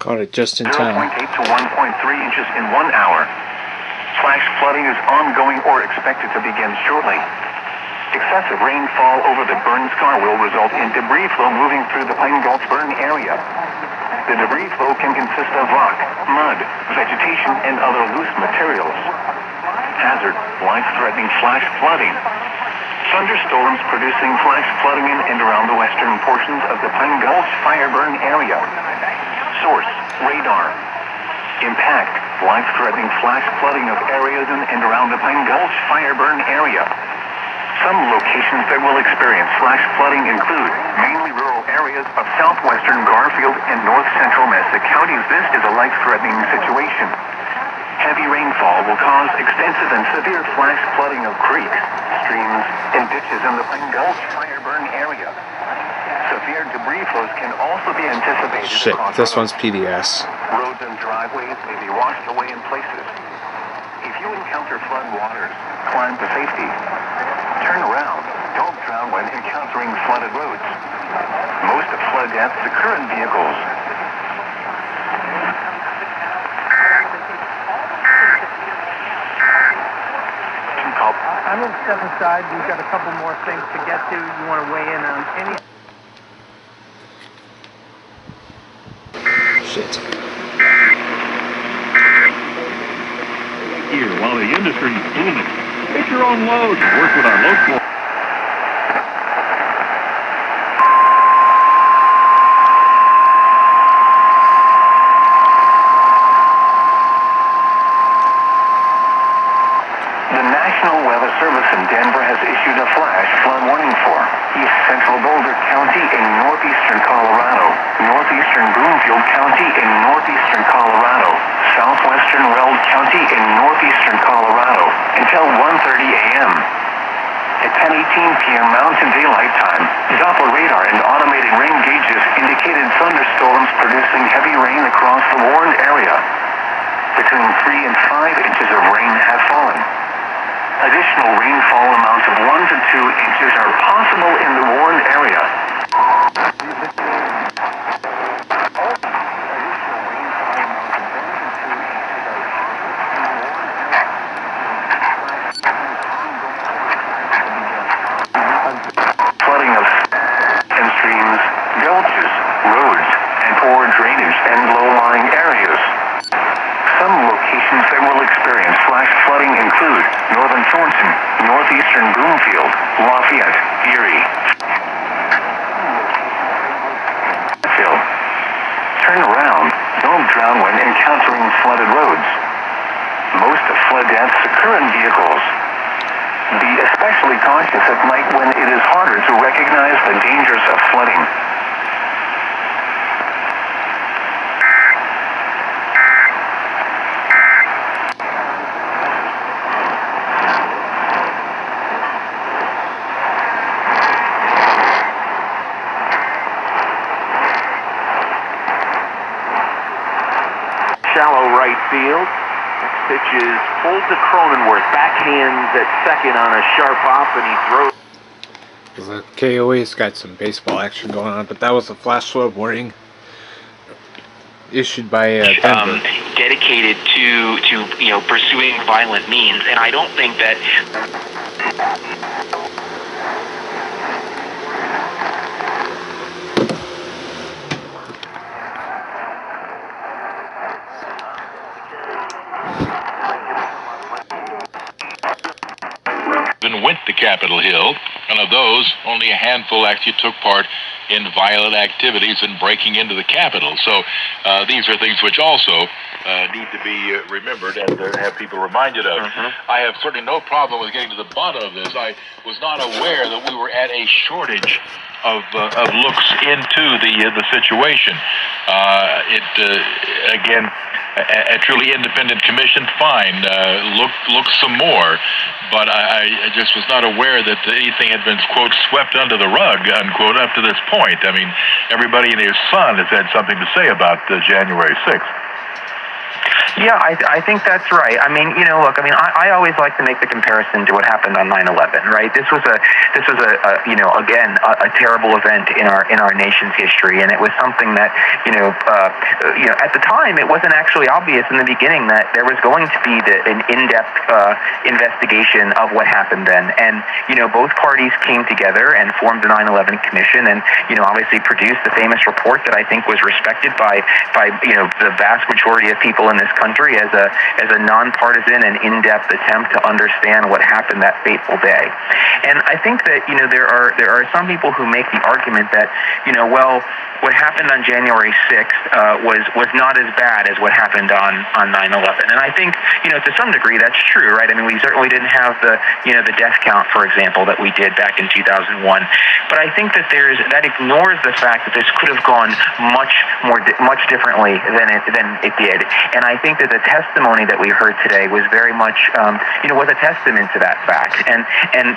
Caught it just in 0.8 time. to 1.3 inches in 1 hour. Flash flooding is ongoing or expected to begin shortly. Excessive rainfall over the burn scar will result in debris flow moving through the Pine Gulch burn area. The debris flow can consist of rock, mud, vegetation, and other loose materials. Hazard, life-threatening flash flooding. Thunderstorms producing flash flooding in and around the western portions of the Pine Gulch fire burn area. Source, radar. Impact, life-threatening flash flooding of areas in and around the Pine Gulch fire burn area. Some locations that will experience flash flooding include mainly rural areas of southwestern Garfield and north-central Missoula counties. This is a life-threatening situation. Heavy rainfall will cause extensive and severe flash flooding of creeks, streams, and ditches in the Pine Gulch fire burn area. Severe debris flows can also be anticipated. Shit, this one's PDS. Roads and driveways may be washed away in places. If you encounter flood waters, climb to safety. Turn around. Don't drown when encountering flooded roads. Most of flood deaths occur in vehicles. I'm going to step aside. We've got a couple more things to get to. You want to weigh in on any... Shit. Here, while the industry is booming, get your own load and work with our local... The National Weather Service in Denver has issued a flash flood warning for East Central Boulder County in northeastern Colorado, northeastern Broomfield County in northeastern Colorado, southwestern Weld County in northeastern Colorado until 1:30 a.m. At 10:18 p.m. Mountain Daylight Time, Doppler radar and automated rain gauges indicated thunderstorms producing heavy rain across the warned area. Between 3 and 5 inches of rain have fallen. Additional rainfall amounts of 1 to 2 inches are possible in the warned area. Flooding of and streams, gulches, roads, and poor drainage and low-lying areas. Some locations that will experience flash flooding include northern Thornton, northeastern Broomfield, Lafayette, Erie. Turn around. Don't drown when encountering flooded roads. Most of flood deaths occur in vehicles. Be especially cautious at night when it is harder to recognize the dangers of flooding. Shallow right field. Next pitch is pulled to Cronenworth. Backhands at second on a sharp hop, and he throws. The KOA's got some baseball action going on, but that was a flash flood warning issued by Denver. Dedicated to pursuing violent means, and I don't think that. Went to Capitol Hill, and of those, only a handful actually took part in violent activities and breaking into the Capitol. So these are things which also need to be remembered and have people reminded of. I have certainly no problem with getting to the bottom of this. I was not aware that we were at a shortage of looks into the situation. Again, a truly independent commission, fine. Look some more. But I just was not aware that anything had been, quote, swept under the rug, unquote, up to this point. I mean, everybody and their son has had something to say about January 6th. Yeah, I think that's right. I mean, look, I always like to make the comparison to what happened on 9/11, right? This was a again, a terrible event in our nation's history, and it was something that, at the time, it wasn't actually obvious in the beginning that there was going to be an in-depth investigation of what happened then. And, both parties came together and formed the 9/11 Commission, and, obviously produced the famous report that I think was respected by the vast majority of people in this country as a nonpartisan and in-depth attempt to understand what happened that fateful day. And I think that there are some people who make the argument that what happened on January 6th was not as bad as what happened on 9/11. And I think to some degree that's true, right? I mean, we certainly didn't have the death count, for example, that we did back in 2001. But I think that that ignores the fact that this could have gone much differently than it did. And I think that the testimony that we heard today was very much was a testament to that fact, and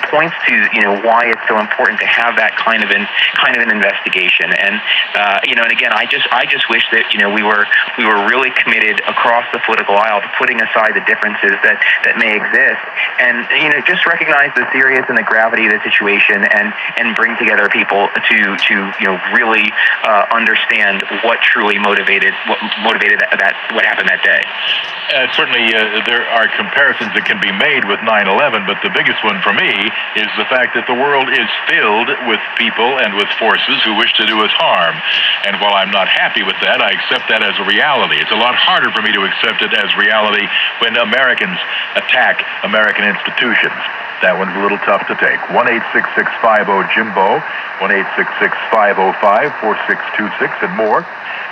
points to why it's so important to have that kind of an investigation. And and again, I just wish that we were really committed across the political aisle to putting aside the differences that may exist, and just recognize the serious and the gravity of the situation, and bring together people to really understand what truly motivated what happened that day. Certainly, there are comparisons that can be made with 9/11, but the biggest one for me is the fact that the world is filled with people and with forces who wish to do us harm. And while I'm not happy with that, I accept that as a reality. It's a lot harder for me to accept it as reality when Americans attack American institutions. That one's a little tough to take. 1-866-50-JIMBO, 1-866-505-4626, and more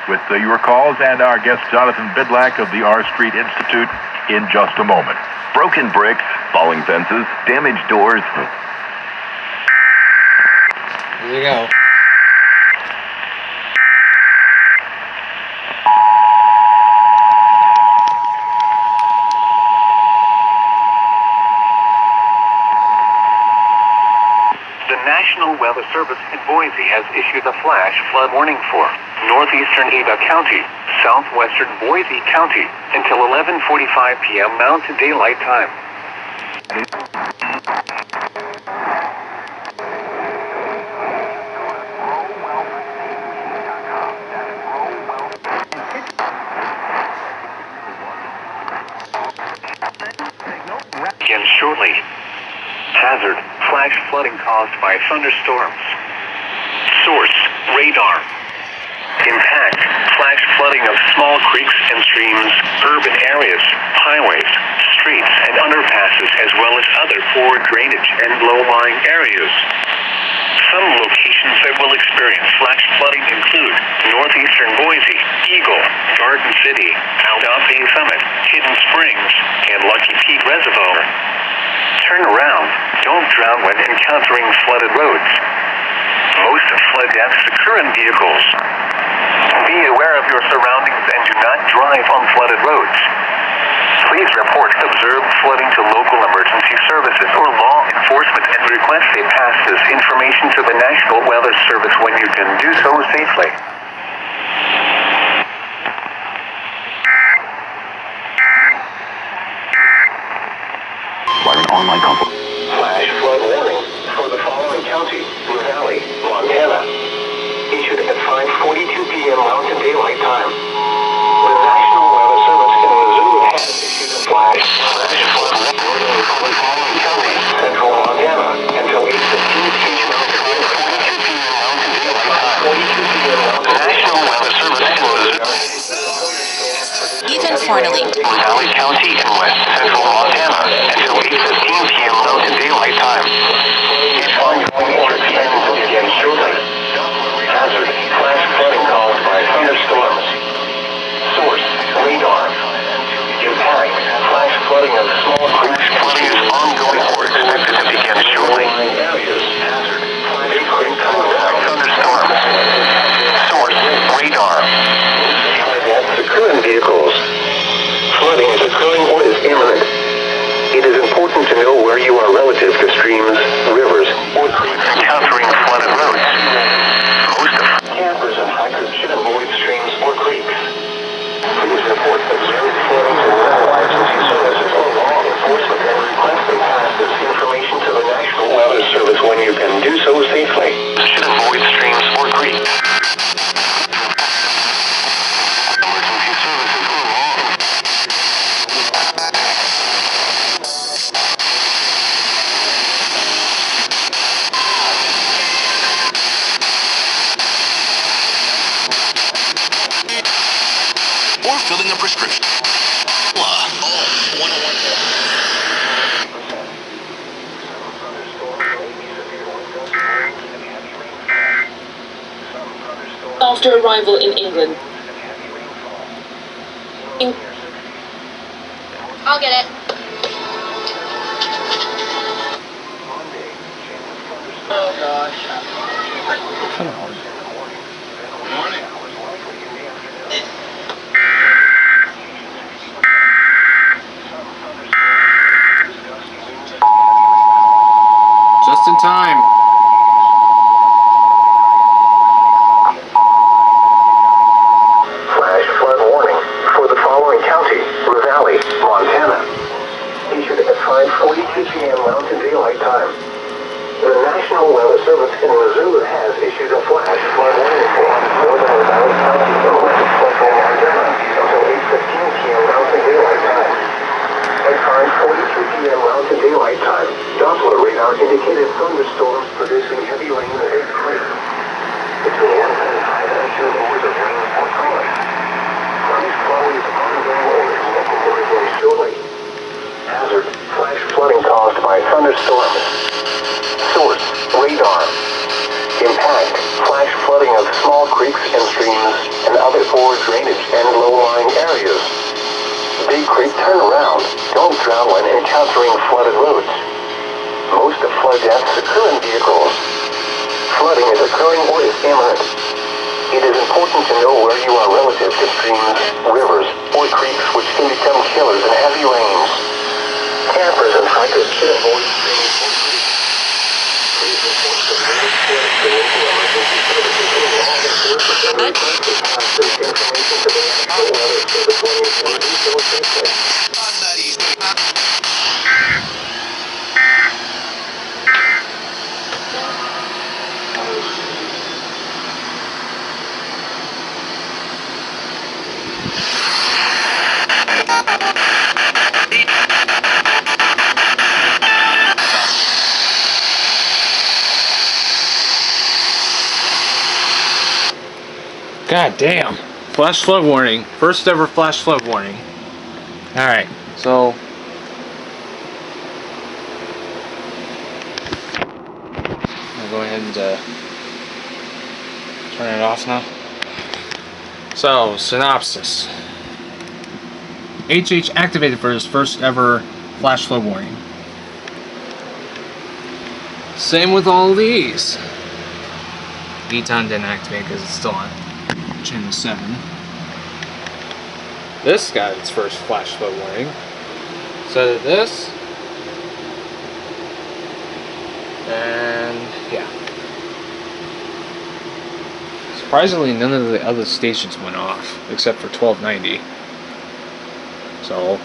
with your calls and our guest Jonathan Bidlack of the R Street Institute in just a moment. Broken bricks, falling fences, damaged doors. There you go. The National Weather Service in Boise has issued a flash flood warning for northeastern Ada County, southwestern Boise County, until 11:45 p.m. Mountain Daylight Time. Again shortly. Hazard, flash flooding caused by thunderstorms. Source, radar. Impact, flash flooding of small creeks and streams, urban areas, highways, streets, and underpasses, as well as other poor drainage and low-lying areas. Some locations that will experience flash flooding include northeastern Boise, Eagle, Garden City, Aldante Summit, Hidden Springs, and Lucky Peak Reservoir. Turn around. Don't drown when encountering flooded roads. Most flood deaths occur in vehicles. Be aware of your surroundings and do not drive on flooded roads. Please report observed flooding to local emergency services or law enforcement and request they pass this information to the National Weather Service when you can do so safely. Online flash flood warning for the following county: Ravalli, Montana. Issued at 5:42 p.m. Mountain Daylight Time. The National Weather Service in Missoula has issued a flash flood warning for the following county: Central Montana, until 8:15 p.m. Mountain Daylight Time. 42 p.m. The National Weather Service in Missoula. Even formerly. Ravalli County in West Central Montana until 8:15 p.m. Mountain Daylight Time. It's ongoing or expected to begin shortly. Hazard, flash flooding caused by thunderstorms. Source, radar. Impact, flash flooding of small creeks. Flooding is ongoing or expected to begin shortly. Hazard, frequent contact thunderstorms. Source, radar. Deaths occur in vehicles. Flooding is occurring or is imminent. It is important to know where you are relative to streams, rivers, or creeks encountering flooded roads. Most of campers and hikers should avoid streams or creeks. Please report observed flooding filling a prescription. Oh, 101. After arrival in England. I'll get it. Oh gosh. Kind of hard. Just in time. Flash flood warning for the following county: Ravalli, Montana. Issued at 5:42 p.m. Mountain Daylight Time. The National Weather Service in Missoula has issued a flash flood warning for northern Ravalli County and west central Montana until 8:15 p.m. Mountain Daylight Time. At 5:42 p.m. Mountain Daylight Time, Doppler radar indicated thunderstorms producing heavy rain at 8 creek. Between 1 and 5 inches of rain or color. Flash flooding is ongoing or expected to begin shortly. Hazard: flash flooding caused by thunderstorms. Source: radar. Impact: flash flooding of small creeks and streams and other poor drainage and low-lying areas. Big creek turnaround. Don't drown when encountering flooded roads. Most of flood deaths occur in vehicles. Flooding is occurring or is imminent. It is important to know where you are relative to streams, rivers, or creeks which can become killers in heavy rains. Campers and hikers should avoid streams or creeks. Please report the latest flood to local emergency services and law enforcement requested pass this information to the National Weather Service when you can do so safely. God damn. Flash flood warning. First ever flash flood warning. Alright, so I'll go ahead and turn it off now. So, synopsis. HH activated for his first ever flash flood warning. Same with all of these. Eton didn't activate because it's still on channel 7. This got its first flash flood warning. So did this. And yeah. Surprisingly, none of the other stations went off except for 1290. So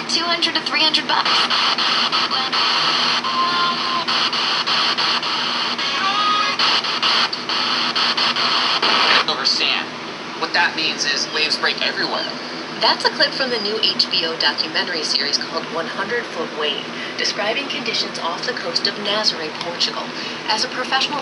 $200 to $300. Over sand. What that means is waves break everywhere. That's a clip from the new HBO documentary series called 100-Foot Wave, describing conditions off the coast of Nazaré, Portugal. As a professional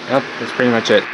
yep, that's pretty much it.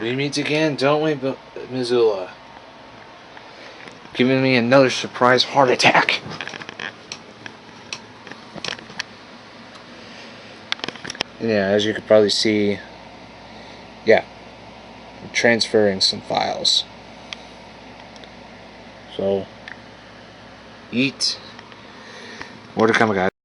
We meet again, don't we, Missoula? Giving me another surprise heart attack. Yeah, as you could probably see, yeah, I'm transferring some files. So, eat. More to come, guys.